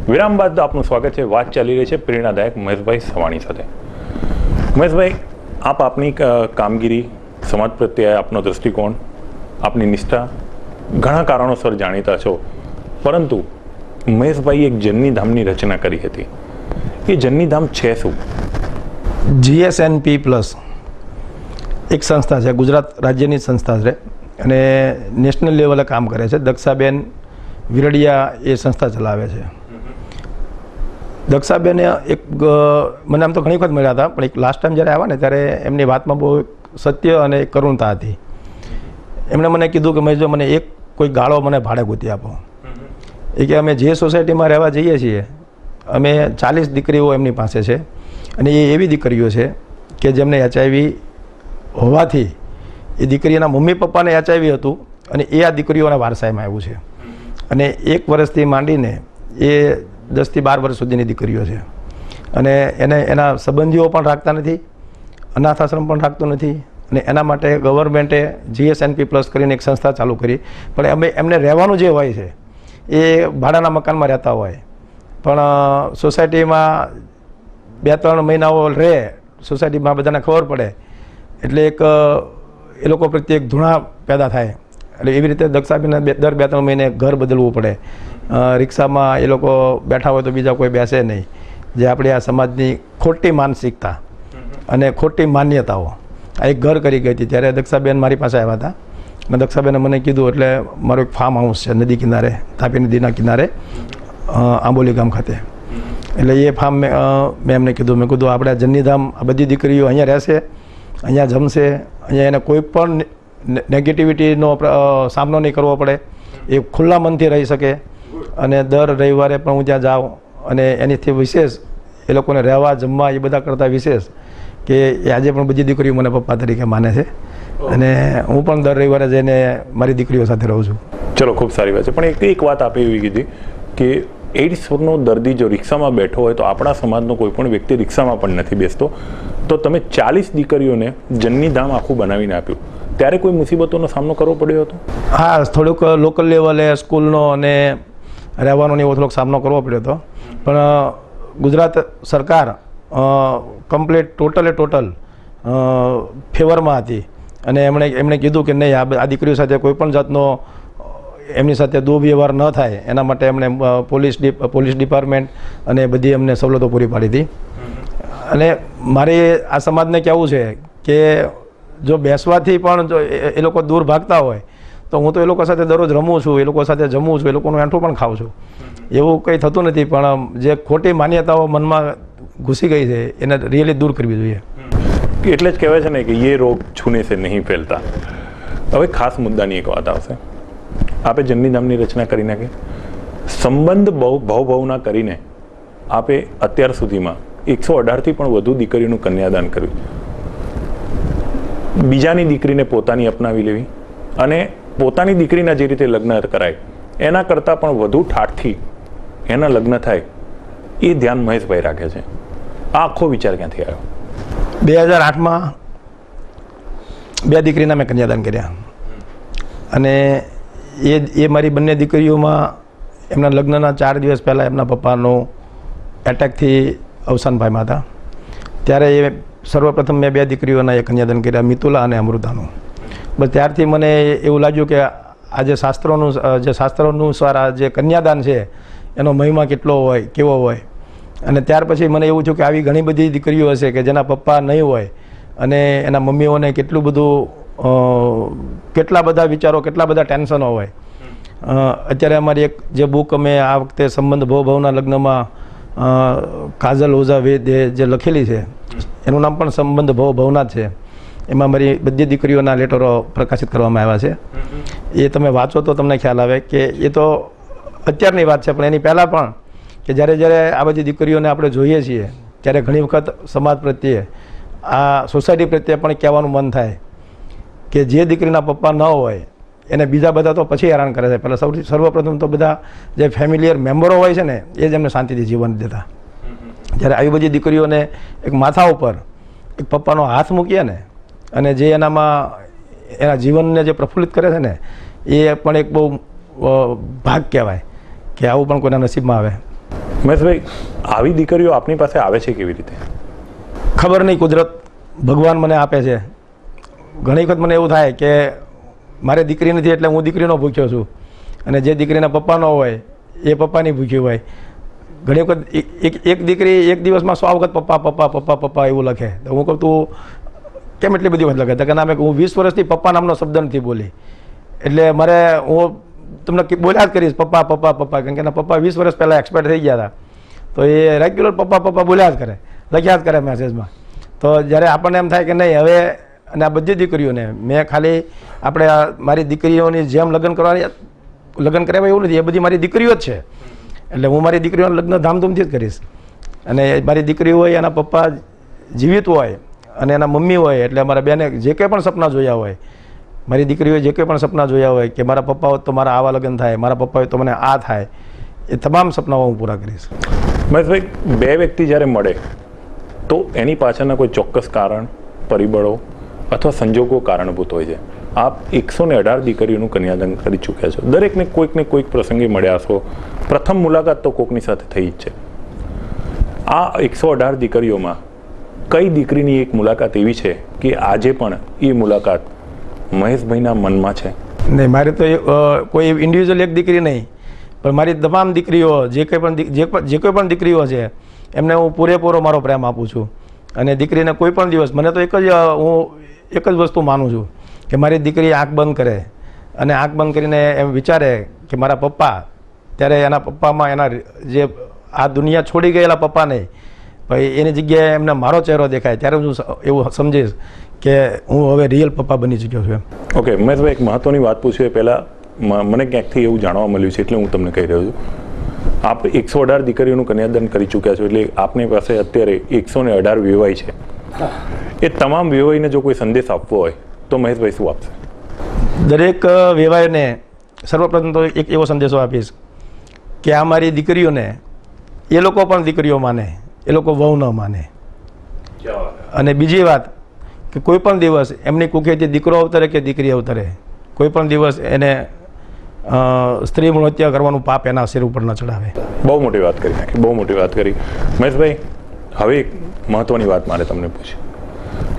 વિરામ બાદ આપનું સ્વાગત છે। વાત ચાલી રહી છે પ્રેરણાદાયક મહેશભાઈ સવાણી સાથે। મહેશભાઈ, આપ આપની કામગીરી, સમાજ પ્રત્યે આપનો દૃષ્ટિકોણ, આપની નિષ્ઠા ઘણા કારણોસર જાણીતા છો, પરંતુ મહેશભાઈ એક જનનીધામની રચના કરી હતી। એ જનનીધામ છે શું? GSNP પ્લસ એક સંસ્થા છે, ગુજરાત રાજ્યની સંસ્થા છે અને નેશનલ લેવલે કામ કરે છે। દક્ષાબેન વિરડિયા એ સંસ્થા ચલાવે છે। દક્ષાબેને એક મને આમ તો ઘણી વખત મળ્યા હતા, પણ એક લાસ્ટ ટાઈમ જ્યારે આવ્યા ને ત્યારે એમની વાતમાં બહુ સત્ય અને કરુણતા હતી। એમણે મને કીધું કે જો મને એક કોઈ ગાળો મને ભાડે ગોતી આપો। એ કે અમે જે સોસાયટીમાં રહેવા જઈએ છીએ અમે 40 દીકરીઓ એમની પાસે છે અને એ એવી દીકરીઓ છે કે જેમને HIV હોવાથી એ દીકરીના મમ્મી પપ્પાને HIV હતું અને એ આ દીકરીઓના વારસાઈમાં આવ્યું છે અને 1 વર્ષથી માંડીને એ 10 થી 12 વર્ષ સુધીની દીકરીઓ છે અને એના સંબંધીઓ પણ રાખતા નથી, અનાથ આશ્રમ પણ રાખતો નથી અને એના માટે ગવર્મેન્ટે GSNP પ્લસ કરીને એક સંસ્થા ચાલુ કરી। પણ અમે એમને રહેવાનું જે હોય છે એ ભાડાના મકાનમાં રહેતા હોય, પણ સોસાયટીમાં 2-3 મહિનાઓ રહે, સોસાયટીમાં બધાને ખબર પડે એટલે એક એ લોકો પ્રત્યે એક ધૂણા પેદા થાય। એટલે એવી રીતે દક્ષાબેનને દર 2-3 મહિને ઘર બદલવું પડે। રિક્ષામાં એ લોકો બેઠા હોય તો બીજા કોઈ બેસે નહીં, જે આપણી આ સમાજની ખોટી માનસિકતા અને ખોટી માન્યતાઓ આ એક ઘર કરી ગઈ હતી। ત્યારે દક્ષાબેન મારી પાસે આવ્યા હતા અને દક્ષાબેને મને કીધું, એટલે મારું એક ફાર્મ હાઉસ છે નદી કિનારે, તાપી નદીના કિનારે, આંબોલી ગામ ખાતે। એટલે એ ફાર્મ મેં એમને કીધું, મેં કીધું આપણે જનનીધામ આ બધી દીકરીઓ અહીંયા રહેશે, અહીંયા જમશે, અહીંયા એને કોઈ પણ નેગેટિવિટીનો સામનો નહીં કરવો પડે, એ ખુલ્લા મનથી રહી શકે અને દર રવિવારે પણ હું ત્યાં જાઉં અને એનીથી વિશેષ એ લોકોને રહેવા જમવા એ બધા કરતાં વિશેષ કે એ આજે પણ બધી દીકરીઓ મને પપ્પા તરીકે માને છે અને હું પણ દર રવિવારે જઈને મારી દીકરીઓ સાથે રહું છું। ચલો, ખૂબ સારી વાત છે, પણ એક વાત આપે એવી કીધી કે એઇડ્સનો દર્દી જો રિક્ષામાં બેઠો હોય તો આપણા સમાજનો કોઈ પણ વ્યક્તિ રિક્ષામાં પણ નથી બેસતો, તો તમે 40 દીકરીઓને જનનીધામ આખું બનાવીને આપ્યું, ત્યારે કોઈ મુસીબતોનો સામનો કરવો પડ્યો હતો? હા, થોડુંક લોકલ લેવલે સ્કૂલનો અને રહેવાનો એવો થોડોક સામનો કરવો પડ્યો હતો, પણ ગુજરાત સરકાર કમ્પ્લીટ ટોટલ ફેવરમાં હતી અને એમણે કીધું કે નહીં, આ દીકરીઓ સાથે કોઈ પણ જાતનો એમની સાથે દુર્વ્યવહાર ન થાય એના માટે એમણે પોલીસ ડિપાર્ટમેન્ટ અને બધી એમને સવલતો પૂરી પાડી હતી। અને મારે આ સમાજને કહેવું છે કે જો બેસવાથી પણ જો એ લોકો દૂર ભાગતા હોય તો હું તો એ લોકો સાથે દરરોજ રમું છું, એ લોકો સાથે જમું છું, એ લોકોનું એંઠું પણ ખાઉં છું, એવું કંઈ થતું નથી, પણ જે ખોટી માન્યતાઓ મનમાં ઘૂસી ગઈ છે એને રિયલી દૂર કરવી જોઈએ। એટલે જ કહેવાય છે ને કે ये રોગ છૂને से નહીં ફેલતા। હવે ખાસ મુદ્દાની એક વાત આવશે, આપે જનનીધામની રચના કરી નાખી, સંબંધ ભાવના કરીને આપે અત્યાર સુધીમાં 118થી પણ વધુ દીકરીઓનું કન્યાદાન કર્યું। બીજાની દીકરીને પોતાની અપનાવી લેવી અને પોતાની દીકરીના જે રીતે લગ્ન કરાય એના કરતાં પણ વધુ ઠાઠથી એના લગ્ન થાય એ ધ્યાન મહેશભાઈ રાખે છે। આ આખો વિચાર ક્યાંથી આવ્યો? 2008માં 2 દીકરીના મેં કન્યાદાન કર્યા અને એ મારી બંને દીકરીઓમાં એમના લગ્નના 4 દિવસ પહેલાં એમના પપ્પાનું એટેકથી અવસાન પામ્યા હતા। ત્યારે એ સર્વપ્રથમ મેં 2 દીકરીઓના એ કન્યાદાન કર્યા, મિતુલા અને અમૃતાનું। બસ ત્યારથી મને એવું લાગ્યું કે આ જે શાસ્ત્રોનું સારા જે કન્યાદાન છે એનો મહિમા કેટલો હોય, કેવો હોય। અને ત્યાર પછી મને એવું થયું કે આવી ઘણી બધી દીકરીઓ હશે કે જેના પપ્પા નહીં હોય અને એના મમ્મીઓને કેટલા બધા વિચારો, કેટલા બધા ટેન્શનો હોય। અત્યારે અમારી એક જે બુક અમે આ વખતે સંબંધ ભાવના લગ્નમાં કાજલ ઓઝા વેદે જે લખેલી છે એનું નામ પણ સંબંધ ભાવના જ છે। એમાં મારી બધી દીકરીઓના લેટરો પ્રકાશિત કરવામાં આવ્યા છે। એ તમે વાંચો તો તમને ખ્યાલ આવે કે એ તો અત્યારની વાત છે, પણ એની પહેલાં પણ કે જ્યારે આ બધી દીકરીઓને આપણે જોઈએ છીએ ત્યારે ઘણી વખત સમાજ પ્રત્યે, આ સોસાયટી પ્રત્યે પણ કહેવાનું મન થાય કે જે દીકરીના પપ્પા ન હોય એને બીજા બધા તો પછી હેરાન કરે છે, પહેલાં સર્વપ્રથમ તો બધા જે ફેમિલિયર મેમ્બરો હોય છે ને એ જ એમને શાંતિથી જીવન દેતા। જ્યારે આવી બધી દીકરીઓને એક માથા ઉપર એક પપ્પાનો હાથ મૂકીએ ને અને જે એનામાં એના જીવનને જે પ્રફુલ્લિત કરે છે ને એ પણ એક બહુ ભાગ કહેવાય કે આવું પણ કોઈના નસીબમાં આવે। મહેશભાઈ, આવી દીકરીઓ આપની પાસે આવે છે કેવી રીતે? ખબર નહીં, કુદરત ભગવાન મને આપે છે. ઘણી વખત મને એવું થાય કે મારે દીકરી નથી એટલે હું દીકરીનો ભૂખ્યો છું, અને જે દીકરીના પપ્પા ન હોય એ પપ્પાની ભૂખ્યું હોય. ઘણી વખત એક દીકરી એક દિવસમાં 100 વખત પપ્પા પપ્પા પપ્પા પપ્પા એવું લખે. તો હું કહું તું કેમ એટલી બધી વખત લખે? તો કે ના, હું 20 વર્ષથી પપ્પા નામનો શબ્દ નથી બોલી, એટલે મારે હું તમને બોલ્યા જ કરીશ પપ્પા પપ્પા પપ્પા, કારણ કે એના પપ્પા 20 વર્ષ પહેલાં એક્સપાયર થઈ ગયા હતા. તો એ રેગ્યુલર પપ્પા પપ્પા બોલ્યા જ કરે, લખ્યા જ કરે મેસેજમાં. તો જ્યારે આપણને એમ થાય કે નહીં હવે, અને આ બધી દીકરીઓને મેં ખાલી આપણે મારી દીકરીઓની જેમ લગ્ન કરાવ્યા એવું નથી, એ બધી મારી દીકરીઓ જ છે. એટલે હું મારી દીકરીઓના લગ્ન ધામધૂમથી જ કરીશ. અને મારી દીકરી હોય, એના પપ્પા જીવિત હોય અને એના મમ્મી હોય, એટલે મારા બેને જે કંઈ પણ સપના જોયા હોય, મારી દીકરીઓએ જે કંઈ પણ સપના જોયા હોય કે મારા પપ્પા હોય તો મારા આવા લગ્ન થાય, મારા પપ્પા હોય તો મને આ થાય, એ તમામ સપનાઓ હું પૂરા કરીશ. મહેશભાઈ, બે વ્યક્તિ જ્યારે મળે તો એની પાછળના કોઈ ચોક્કસ કારણ, પરિબળો અથવા સંજોગો કારણભૂત હોય છે. આપ 118 દીકરીઓનું કન્યાદાન કરી ચૂક્યા છો. દરેકને કોઈક પ્રસંગે મળ્યા છો. પ્રથમ મુલાકાત તો કોકની સાથે થઈ જ છે. આ 118 દીકરીઓમાં કઈ દીકરીની એક મુલાકાત એવી છે કે આજે પણ એ મુલાકાત મહેશભાઈના મનમાં છે? નહીં, મારી તો કોઈ ઇન્ડિવિજ્યુઅલ એક દીકરી નહીં, પણ મારી તમામ દીકરીઓ જે કોઈ પણ દીકરીઓ છે એમને હું પૂરેપૂરો મારો પ્રેમ આપું છું. અને દીકરીને કોઈ પણ દિવસ, મને તો હું એક જ વસ્તુ માનું છું કે મારી દીકરી આંખ બંધ કરે અને આંખ બંધ કરીને એમ વિચારે કે મારા પપ્પા, ત્યારે એના પપ્પામાં એના જે આ દુનિયા છોડી ગયેલા પપ્પા નહીં, ભાઈ એની જગ્યાએ એમને મારો ચહેરો દેખાય, ત્યારે હું એવું સમજીશ કે હું હવે રિયલ પપ્પા બની ચૂક્યો છું. ઓકે મહેશભાઈ, એક મહત્ત્વની વાત પૂછ્યું એ પહેલાં મને ક્યાંકથી એવું જાણવા મળ્યું છે, એટલે હું તમને કહી રહ્યો છું. આપ 118 દીકરીઓનું કન્યાદાન કરી ચૂક્યા છો, એટલે આપની પાસે અત્યારે 118 વેવાઈ છે. એ તમામ વેવાઈને જો કોઈ સંદેશ આપવો હોય તો મહેશભાઈ શું આપશે? દરેક વેવાઈને સર્વપ્રથમ તો એક એવો સંદેશો આપીશ કે આ મારી દીકરીઓને એ લોકો પણ દીકરીઓ માને, એ લોકો વહુ ન માને. અને બીજી વાત કે કોઈ પણ દિવસ એમની કુખેથી દીકરો અવતરે કે દીકરી અવતરે, કોઈ પણ દિવસ એને સ્ત્રી હત્યા કરવાનું પાપ એના શિર ઉપર ન ચડાવે. બહુ મોટી વાત કરી નાખી, બહુ મોટી વાત કરી. મહેશભાઈ, હવે એક મહત્ત્વની વાત મારે તમને પૂછી.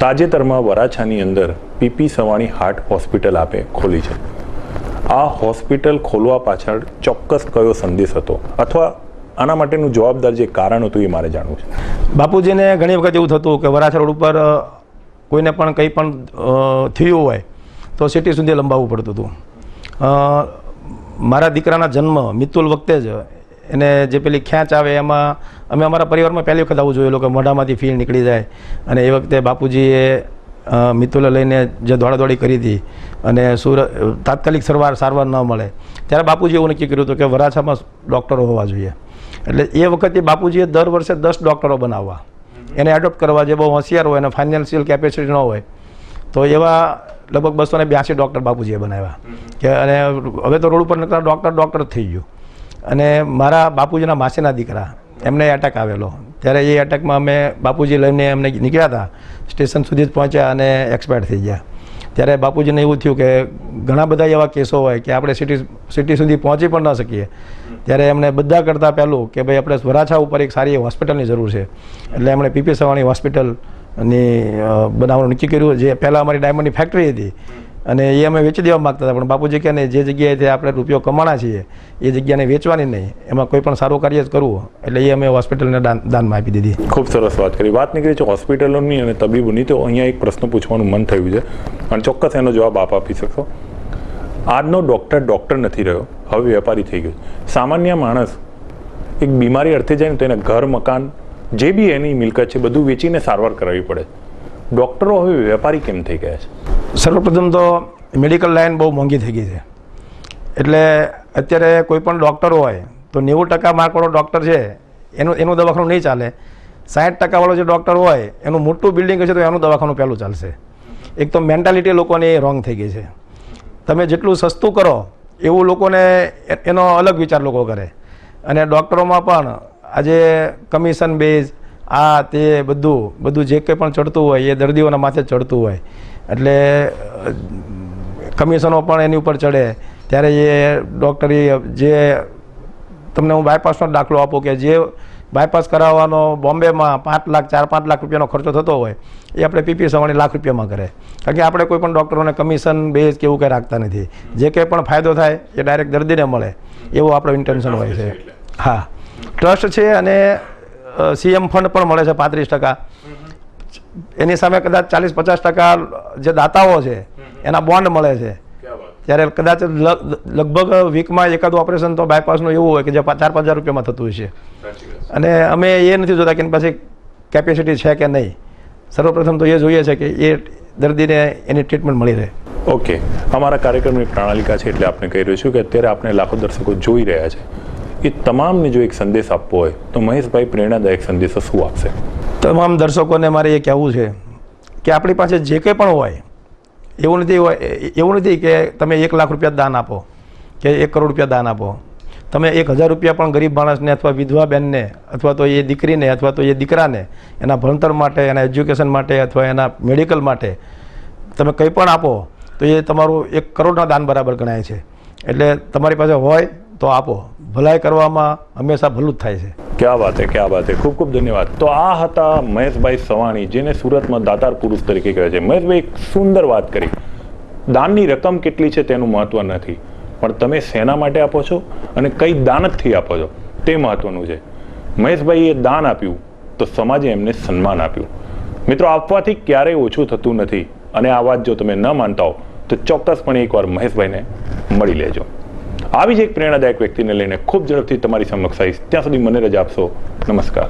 તાજેતરમાં વરાછાની અંદર પીપી સવાણી હાર્ટ હોસ્પિટલ આપે ખોલી છે. આ હોસ્પિટલ ખોલવા પાછળ ચોક્કસ કયો સંદેશ હતો, અથવા આના માટેનું જવાબદાર જે કારણ હતું એ મારે જાણવું છે. બાપુજીને ઘણી વખત એવું થતું કે વરાછા રોડ ઉપર કોઈને પણ કંઈ પણ થયું હોય તો સિટી સુધી લંબાવવું પડતું હતું. મારા દીકરાના જન્મ મિતુલ વખતે જ એને જે પેલી ખેંચ આવે એમાં અમે અમારા પરિવારમાં પહેલી વખત આવું જોયેલું કે મોઢામાંથી ફીણ નીકળી જાય. અને એ વખતે બાપુજીએ મિતુલે લઈને જે દોડાદોડી કરી હતી અને તાત્કાલિક સારવાર ન મળે, ત્યારે બાપુજીએ એવું નક્કી કર્યું હતું કે વરાછામાં ડૉક્ટરો હોવા જોઈએ. એટલે એ વખતે બાપુજીએ દર વર્ષે 10 ડૉક્ટરો બનાવવા, એને એડોપ્ટ કરવા, જે બહુ હોશિયાર હોય અને ફાઇનાન્શિયલ કેપેસિટી ન હોય, તો એવા લગભગ 282 ડૉક્ટર બાપુજીએ બનાવ્યા. કે અને હવે તો રોડ ઉપર નીકળતા ડૉક્ટર થઈ ગયું. અને મારા બાપુજીના માસીના દીકરા, એમને એટેક આવેલો, ત્યારે એ એટેકમાં અમે બાપુજી લઈને એમને નીકળ્યા હતા, સ્ટેશન સુધી જ પહોંચ્યા અને એક્સપાયર થઈ ગયા. ત્યારે બાપુજીને એવું થયું કે ઘણા બધા એવા કેસો હોય કે આપણે સિટી સુધી પહોંચી પણ ન શકીએ, ત્યારે એમણે બધા કરતાં પહેલું કે ભાઈ આપણે વરાછા ઉપર એક સારી હોસ્પિટલની જરૂર છે. એટલે એમણે પીપી સવાણી હોસ્પિટલની બનાવવાનું નક્કી કર્યું, જે પહેલાં અમારી ડાયમંડની ફેક્ટરી હતી અને એ અમે વેચી દેવા માગતા હતા. પણ બાપુજી કહે ને, જે જગ્યાએથી આપણે રૂપિયો કમાણા છીએ એ જગ્યાને વેચવાની નહીં, એમાં કોઈ પણ સારું કાર્ય જ કરવું, એટલે એ અમે હોસ્પિટલને દાનમાં આપી દીધી. ખૂબ સરસ વાત કરી. વાત નીકળી છે હોસ્પિટલોની અને તબીબોની, તો અહીંયા એક પ્રશ્ન પૂછવાનું મન થયું છે અને ચોક્કસ એનો જવાબ આપ આપી શકશો. આજનો ડૉક્ટર નથી રહ્યો, હવે વેપારી થઈ ગયો. સામાન્ય માણસ એક બીમારી અર્થે જાય ને તો એને ઘર, મકાન, જે બી એની મિલકત છે બધું વેચીને સારવાર કરાવવી પડે. ડૉક્ટરો હવે વેપારી કેમ થઈ ગયા છે? સર્વપ્રથમ તો મેડિકલ લાઇન બહુ મોંઘી થઈ ગઈ છે. એટલે અત્યારે કોઈ પણ ડૉક્ટર હોય તો 90% માર્કવાળો ડૉક્ટર છે એનું દવાખાનું નહીં ચાલે. 60% વાળો જે ડૉક્ટર હોય એનું મોટું બિલ્ડિંગ હશે તો એનું દવાખાનું પહેલું ચાલશે. એક તો મેન્ટાલિટી લોકોની રોંગ થઈ ગઈ છે. તમે જેટલું સસ્તું કરો એવું લોકોને એનો અલગ વિચાર લોકો કરે. અને ડૉક્ટરોમાં પણ આજે કમિશન બેઝ આ તે બધું જે કંઈ પણ ચડતું હોય એ દર્દીઓના માથે ચડતું હોય, એટલે કમિશનો પણ એની ઉપર ચડે. ત્યારે એ ડૉક્ટરી જે તમને હું બાયપાસનો જ દાખલો આપું કે જે બાયપાસ કરાવવાનો બોમ્બેમાં 5 લાખ 4-5 લાખ રૂપિયાનો ખર્ચો થતો હોય એ આપણે પીપી સવાણી લાખ રૂપિયામાં કરે. કારણ કે આપણે કોઈ પણ ડૉક્ટરોને કમિશન બેઝ કે એવું કંઈ રાખતા નથી. જે કંઈ પણ ફાયદો થાય એ ડાયરેક્ટ દર્દીને મળે એવું આપણો ઇન્ટેન્શન હોય છે. હા, ટ્રસ્ટ છે અને CM ફંડ પણ મળે છે 35%. એની સામે કદાચ 40-50% જે દાતાઓ છે એના બોન્ડ મળે છે. ત્યારે કદાચ લગભગ વીકમાં એકાદું ઓપરેશન તો બાયપાસનું એવું હોય કે જે 4-5 હજાર રૂપિયામાં થતું હશે. અને અમે એ નથી જોતા કે એની પાસે કેપેસિટી છે કે નહીં. સર્વપ્રથમ તો એ જોઈએ છે કે એ દર્દીને એની ટ્રીટમેન્ટ મળી રહે. ઓકે, અમારા કાર્યક્રમની પ્રણાલિકા છે એટલે આપણે કહી રહ્યું છું કે અત્યારે આપણે લાખો દર્શકો જોઈ રહ્યા છે. એ તમામને જો એક સંદેશ આપવો હોય તો મહેશભાઈ પ્રેરણાદાયક સંદેશો શું આપશે? તમામ દર્શકોને મારે એ કહેવું છે કે આપણી પાસે જે કંઈ પણ હોય એવું નથી કે તમે 1 લાખ રૂપિયા દાન આપો કે 1 કરોડ રૂપિયા દાન આપો. તમે 1000 રૂપિયા પણ ગરીબ માણસને અથવા વિધવા બહેનને અથવા તો એ દીકરીને અથવા તો એ દીકરાને એના ભણતર માટે, એના એજ્યુકેશન માટે અથવા એના મેડિકલ માટે તમે કંઈ પણ આપો તો એ તમારું 1 કરોડના દાન બરાબર ગણાય છે. એટલે તમારી પાસે હોય તો આપો. ભલાઈ કરવામાં હંમેશા ભલું જ થાય છે. ક્યાં વાત હે, ક્યાં વાત હે. ખૂબ ખૂબ ધન્યવાદ. તો આ હતા મહેશભાઈ સવાણી, જેને સુરતમાં દાતાર પુરુષ તરીકે કહે છે. મહેશભાઈ એક સુંદર વાત કરી. દાનની રકમ કેટલી છે તેનું મહત્વ નથી, પણ તમે શેના માટે આપો છો અને કઈ દાનતથી આપો છો તે મહત્વનું છે. મહેશભાઈએ દાન આપ્યું તો સમાજે એમને સન્માન આપ્યું. મિત્રો, આપવાથી ક્યારેય ઓછું થતું નથી. અને આ વાત જો તમે ન માનતા હો તો ચોક્કસપણે એકવાર મહેશભાઈને મળી લેજો. આવી જ એક પ્રેરણાદાયક વ્યક્તિને લઈને ખૂબ ઝડપથી તમારી સમક્ષ આવીશ. ત્યાં સુધી મને રજા આપશો. નમસ્કાર.